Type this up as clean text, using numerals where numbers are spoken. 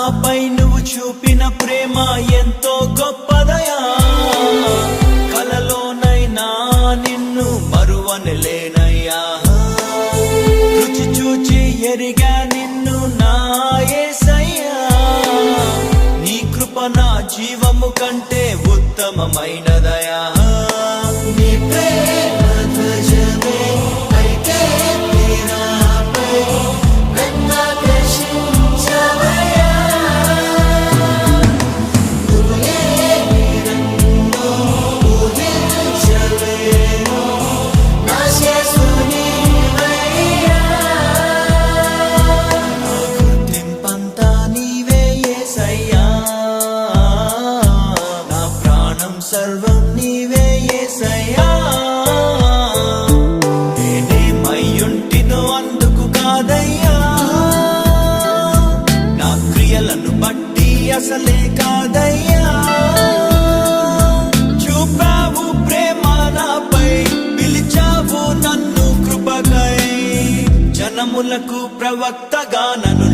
నాపై నువ్వు చూపిన ప్రేమ ఎంతో గొప్పదయా. కలలోనైనా నిన్ను మరువనలేనయ్యా. రుచి చూచి ఎరిగా నిన్ను నా యేసయ్యా. నీ కృప నా జీవము కంటే ఉత్తమమైనదయా. నీ ప్రేమ ధ్వజమే అయితే తీరాపై నన్నాకర్షించవయ్యా. నువ్వు లేని నన్ను ఊహించలేను. నా యేసు నీవయ్యా. నా గుర్తింపంతా నీవే యేసయ్యా. నా ప్రాణం సర్వం నీవే యేసయ్యా. నేనేమయ్యుంటినో అందుకు కాదయ్యా. నా క్రియలను బట్టి అసలే కాదయ్యా. చూపావు ప్రేమ నాపై, పిలిచావు నన్ను కృపకై. జనములకు ప్రవక్తగా నన్ను